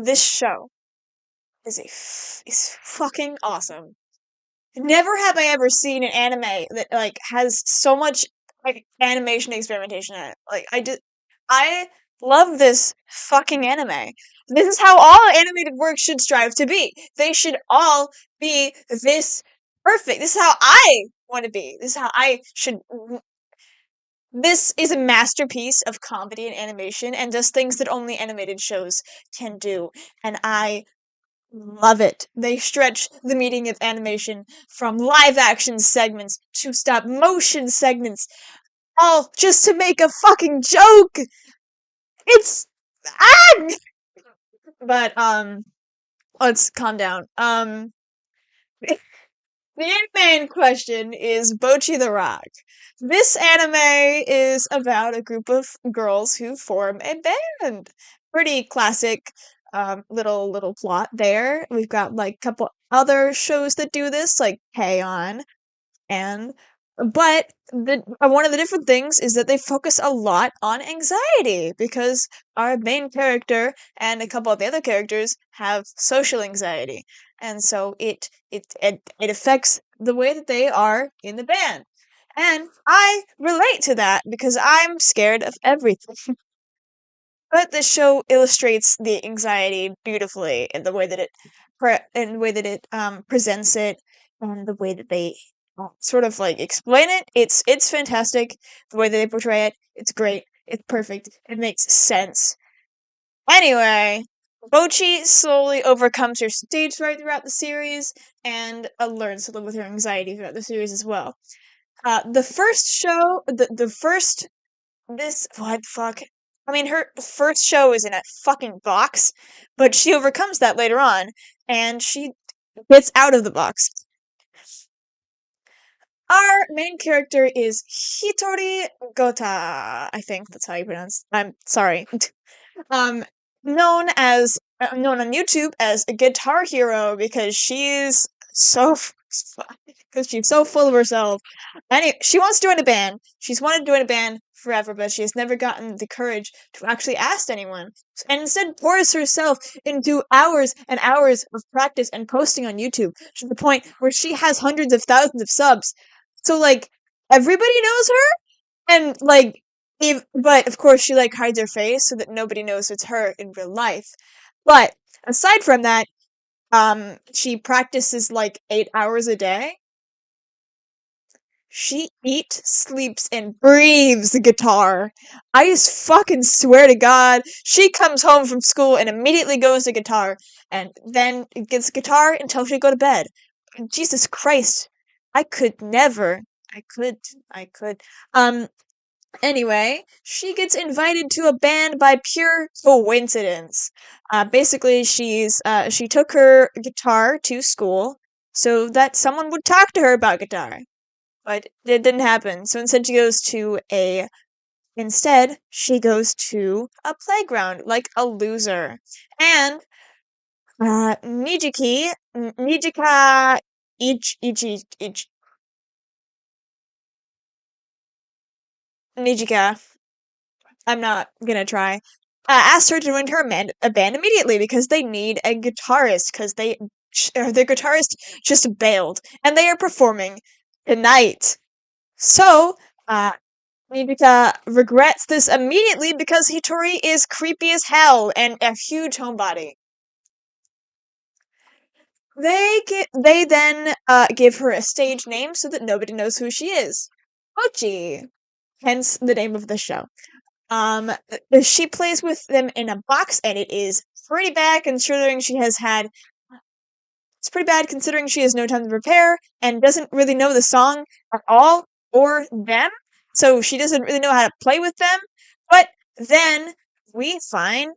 this show is fucking awesome. Never have I ever seen an anime that like has so much like animation experimentation in it. I love this fucking anime. This is how all animated works should strive to be. They should all be this perfect. This is how I want to be. This is how I should. This is a masterpiece of comedy and animation and does things that only animated shows can do. And I love it. They stretch the meaning of animation from live action segments to stop motion segments, all just to make a fucking joke. It's ah! But let's calm down. The anime in question is Bocchi the Rock. This anime is about a group of girls who form a band. Pretty classic little plot there. We've got like a couple other shows that do this, like K-On! And but one of the different things is that they focus a lot on anxiety because our main character and a couple of the other characters have social anxiety, and so it affects the way that they are in the band. And I relate to that because I'm scared of everything. But the show illustrates the anxiety beautifully in the way that it presents it, and the way that they sort of like explain it. It's fantastic. The way that they portray it, it's great. It's perfect. It makes sense. Anyway, Bochi slowly overcomes her stage fright throughout the series and learns to live with her anxiety throughout the series as well. The first show, the first this what fuck? I mean, her first show is in a fucking box, but she overcomes that later on, and she gets out of the box. Our main character is Hitori Gota. I think that's how you pronounce. I'm sorry. um, known on YouTube as a Guitar Hero because she's so because she's so full of herself. Anyway, she wants to join a band. She's wanted to join a band forever, but she has never gotten the courage to actually ask anyone, and instead pours herself into hours and hours of practice and posting on YouTube to the point where she has hundreds of thousands of subs. So like everybody knows her, and like but of course she like hides her face so that nobody knows it's her in real life. But aside from that, she practices like 8 hours a day. She eats, sleeps, and breathes the guitar. I just fucking swear to God, she comes home from school and immediately goes to guitar, and then gets guitar until she go to bed. Jesus Christ, I could never. I could. Um, Anyway, she gets invited to a band by pure coincidence. Basically, she took her guitar to school so that someone would talk to her about guitar, but it didn't happen. So instead she goes to a playground like a loser, and Nijika Ich Nijika. I'm not gonna try. Asked her to join a band immediately because they need a guitarist because their guitarist just bailed and they are performing tonight. So, Nibita regrets this immediately because Hitori is creepy as hell and a huge homebody. They then give her a stage name so that nobody knows who she is. Bocchi, hence the name of the show. She plays with them in a box, and it is pretty bad considering she has had. It's pretty bad considering she has no time to prepare and doesn't really know the song at all or them, so she doesn't really know how to play with them. But then we find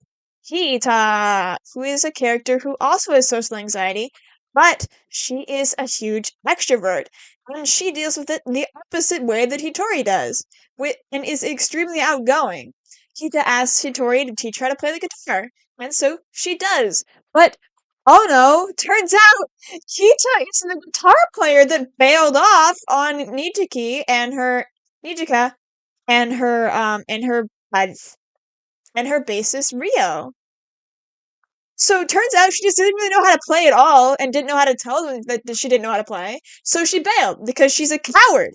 Hita, who is a character who also has social anxiety, but she is a huge extrovert, and she deals with it the opposite way that Hitori does, and is extremely outgoing. Hita asks Hitori to teach her how to play the guitar, and so she does. But oh no, turns out Hita is the guitar player that bailed off on Nijika and her and her bassist Rio. So it turns out she just didn't really know how to play at all and didn't know how to tell them that she didn't know how to play. So she bailed because she's a coward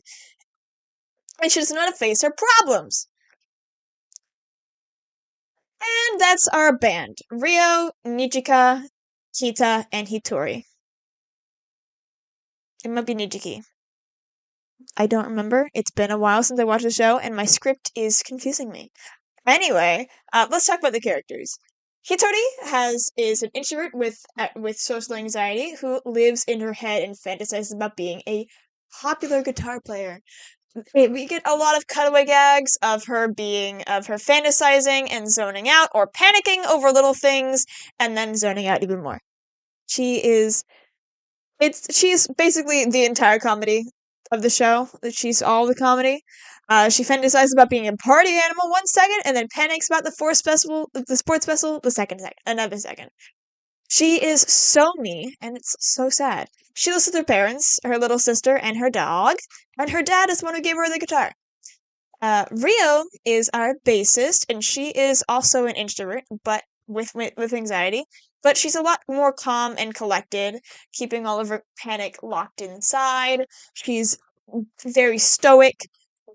and she doesn't know how to face her problems. And that's our band. Rio, Nijika, Kita, and Hitori. It might be Nijiki. I don't remember. It's been a while since I watched the show, and my script is confusing me. Anyway, let's talk about the characters. Hitori is an introvert with social anxiety who lives in her head and fantasizes about being a popular guitar player. We get a lot of cutaway gags of her fantasizing and zoning out or panicking over little things and then zoning out even more. She is she's basically the entire comedy of the show. She's all the comedy. She fantasizes about being a party animal 1 second and then panics about the sports festival another second. She is so me, and it's so sad. She lives with her parents, her little sister, and her dog, and her dad is the one who gave her the guitar. Rio is our bassist, and she is also an introvert, but with anxiety. But she's a lot more calm and collected, keeping all of her panic locked inside. She's very stoic,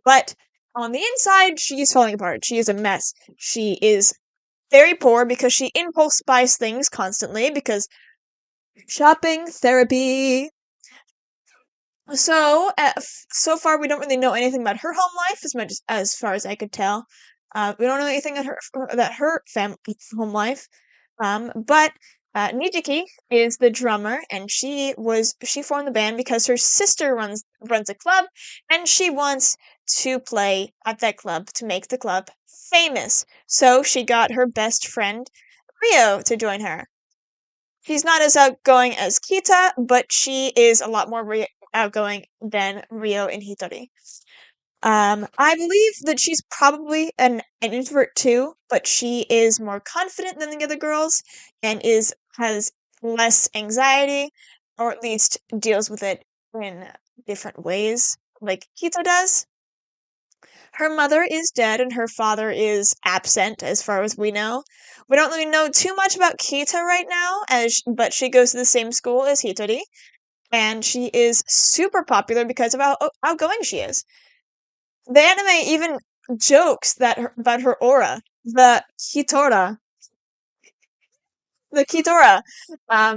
but on the inside, she's falling apart. She is a mess. She is very poor because she impulse buys things constantly because shopping therapy. So far, we don't really know anything about her home life as much as far as I could tell. We don't know anything about her home life. But Nijiki is the drummer, and she formed the band because her sister runs a club, and she wants to play at that club to make the club famous. So she got her best friend Rio to join her. She's not as outgoing as Kita, but she is a lot more outgoing than Rio and Hitori. I believe that she's probably an introvert too, but she is more confident than the other girls and has less anxiety, or at least deals with it in different ways, like Kita does. Her mother is dead and her father is absent, as far as we know. We don't really know too much about Kita right now, but she goes to the same school as Hitori, and she is super popular because of how outgoing she is. The anime even jokes about her aura, the Kitora, the Kitora, that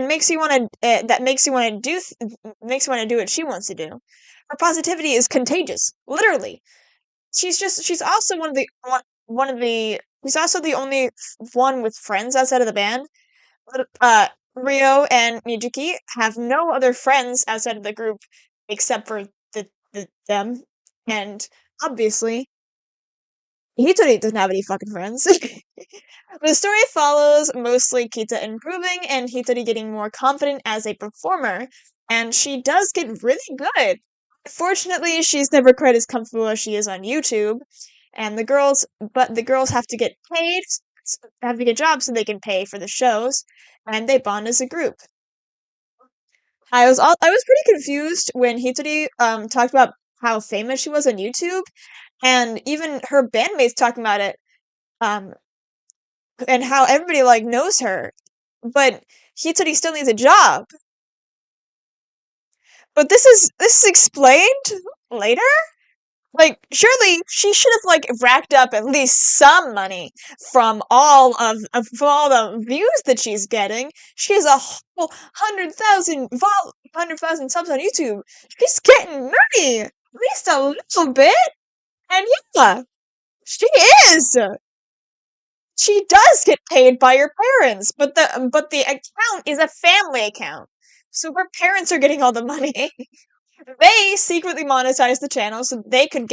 makes you want to that makes you want to do what she wants to do. Her positivity is contagious, literally. She's also one of the she's also the only one with friends outside of the band. Uh, Rio and Mijuki have no other friends outside of the group except for them, and obviously Hitori doesn't have any fucking friends. The story follows mostly Kita improving and Hitori getting more confident as a performer, and she does get really good. Fortunately, she's never quite as comfortable as she is on YouTube, and the girls have to get paid, have to get jobs so they can pay for the shows, and they bond as a group. I was pretty confused when Hitori talked about how famous she was on YouTube, and even her bandmates talking about it, um, and how everybody like knows her, but Hitori still needs a job. But this is explained later. Like, surely she should have like racked up at least some money from all the views that she's getting. She has a whole 100,000 subs on YouTube. She's getting money, at least a little bit. And yeah, she is. She does get paid by her parents, but the account is a family account, so her parents are getting all the money. They secretly monetized the channel so they could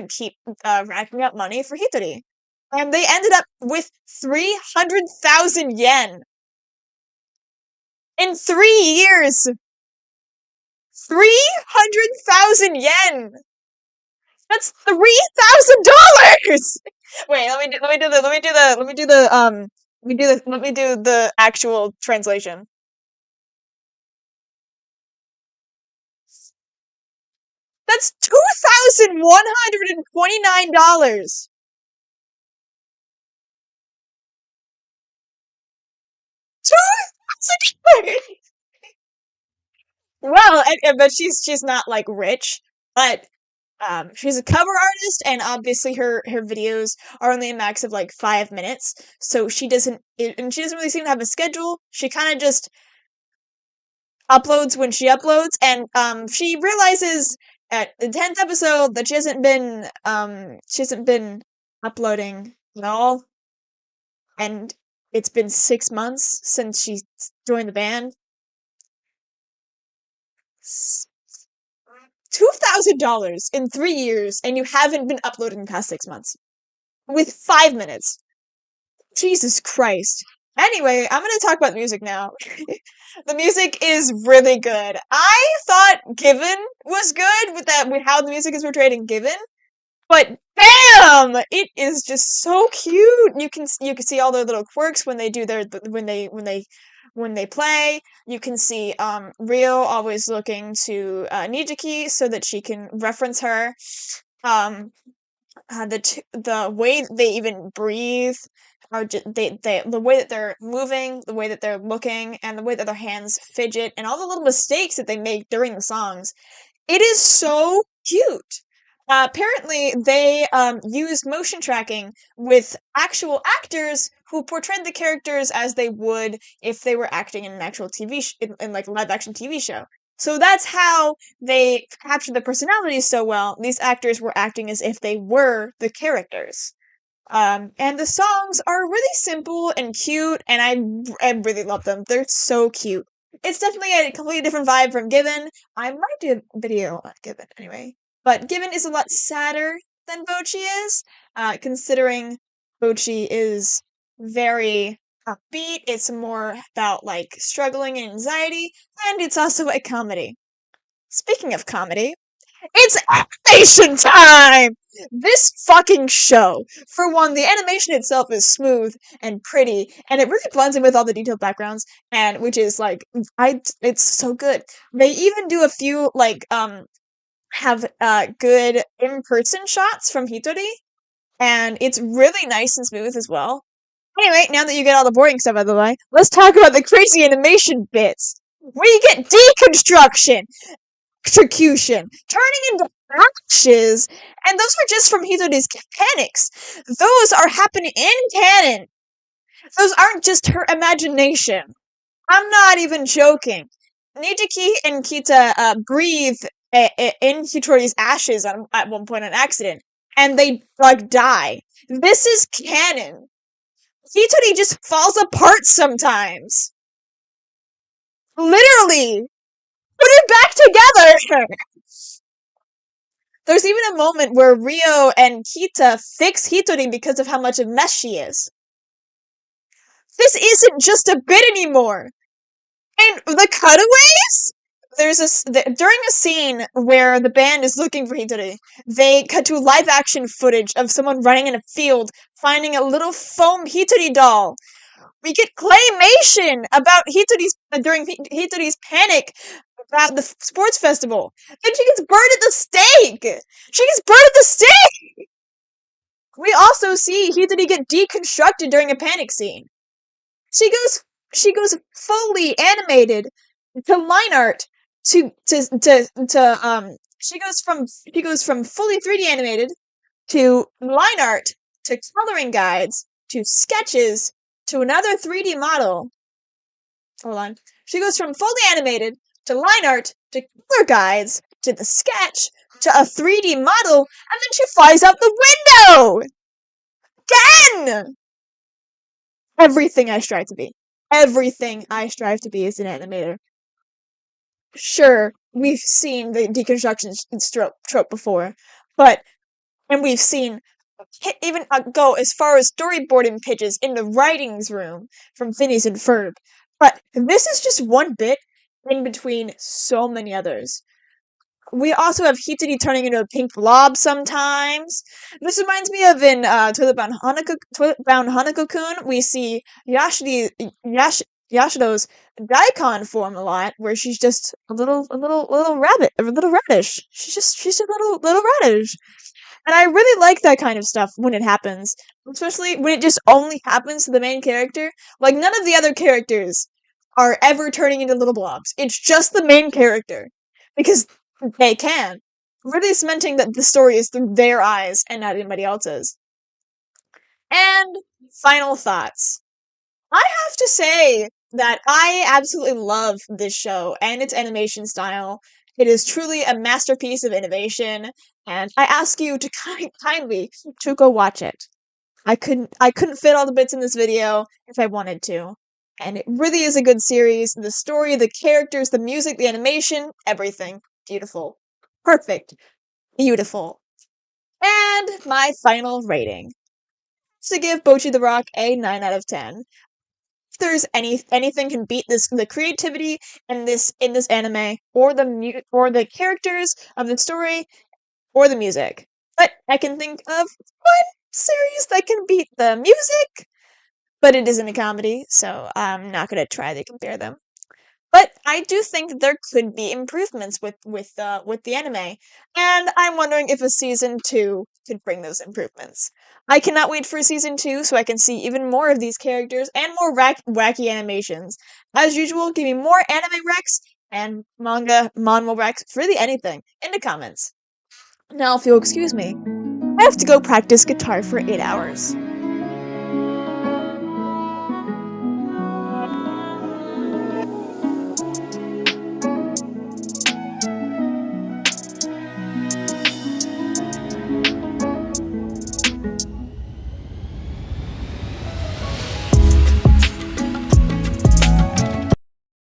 keep racking up money for Hitori. And they ended up with 300,000 yen in 3 years. 300,000 yen. That's $3,000. Wait, let me do the actual translation. That's $2,129. $2,000. Well, but she's not like rich, but she's a cover artist, and obviously her videos are only a max of like 5 minutes, so and she doesn't really seem to have a schedule. She kind of just uploads when she uploads, and she realizes at the 10th episode that she hasn't been uploading at all, and it's been 6 months since she joined the band. $2,000 in 3 years, and you haven't been uploading the past 6 months with 5 minutes. Jesus Christ. Anyway, I'm gonna talk about music now. The music is really good. I thought Given was good with how the music is portrayed in Given, but damn, it is just so cute. You can see all their little quirks when they do their when they play. You can see Rio always looking to Nijiki so that she can reference her. Um, the way they even breathe, the way that they're moving, the way that they're looking, and the way that their hands fidget, and all the little mistakes that they make during the songs. It is so cute. Apparently, they used motion tracking with actual actors who portrayed the characters as they would if they were acting in an actual in like a live action TV show. So that's how they captured the personalities so well. These actors were acting as if they were the characters. And the songs are really simple and cute, and I really love them. They're so cute. It's definitely a completely different vibe from Given. I might do a video on Given anyway. But Given is a lot sadder than Bocchi is, considering Bocchi is very upbeat. It's more about like struggling and anxiety, and it's also a comedy. Speaking of comedy, it's animation time! This fucking show. For one, the animation itself is smooth and pretty, and it really blends in with all the detailed backgrounds, and which is like it's so good. They even do a few like have good in-person shots from Hitori, and it's really nice and smooth as well. Anyway, now that you get all the boring stuff out of the way, let's talk about the crazy animation bits. Where you get deconstruction, execution, turning into ashes, and those are just from Hitori's mechanics. Those are happening in canon. Those aren't just her imagination. I'm not even joking. Nijiki and Kita breathe in Hitori's ashes at one point on accident, and they like die. This is canon. Hitori just falls apart sometimes. Literally, put it back together. There's even a moment where Rio and Kita fix Hitori because of how much of a mess she is. This isn't just a bit anymore. And the cutaways? During a scene where the band is looking for Hitori, they cut to live action footage of someone running in a field, finding a little foam Hitori doll. We get claymation about during Hitori's panic about the sports festival. Then she gets burned at the stake! She gets burned at the stake! We also see Hitori get deconstructed during a panic scene. She goes fully animated to line art to she goes from fully 3D animated to line art to coloring guides to sketches to another 3D model. Hold on. She goes from fully animated to line art to color guides to the sketch to a 3D model, and then she flies out the window! Again! Everything I strive to be. Everything I strive to be as an animator. Sure, we've seen the deconstruction trope before, and we've seen even go as far as storyboarding pitches in the writings room from Phineas and Ferb. But this is just one bit in between so many others. We also have Hitori turning into a pink blob sometimes. This reminds me of in Toilet Bound Hanako-kun, we see Yashido's daikon form a lot, where she's just a little rabbit, a little radish. She's just a little radish. And I really like that kind of stuff when it happens, especially when it just only happens to the main character. Like, none of the other characters are ever turning into little blobs. It's just the main character. Because they can. Really cementing that the story is through their eyes and not anybody else's. And final thoughts. I have to say that I absolutely love this show and its animation style. It is truly a masterpiece of innovation, and I ask you to kindly to go watch it. I couldn't fit all the bits in this video if I wanted to. And it really is a good series. The story, the characters, the music, the animation, everything. Beautiful. Perfect. Beautiful. And my final rating. To give Bocchi the Rock a 9 out of 10. If there's anything can beat this the creativity in this anime or the characters of the story or the music. But I can think of one series that can beat the music, but it isn't a comedy, so I'm not gonna try to compare them. But I do think that there could be improvements with the anime, and I'm wondering if a season 2 could bring those improvements. I cannot wait for season 2 so I can see even more of these characters and more wacky animations. As usual, give me more anime recs and manhwa recs, really anything, in the comments. Now, if you'll excuse me, I have to go practice guitar for 8 hours.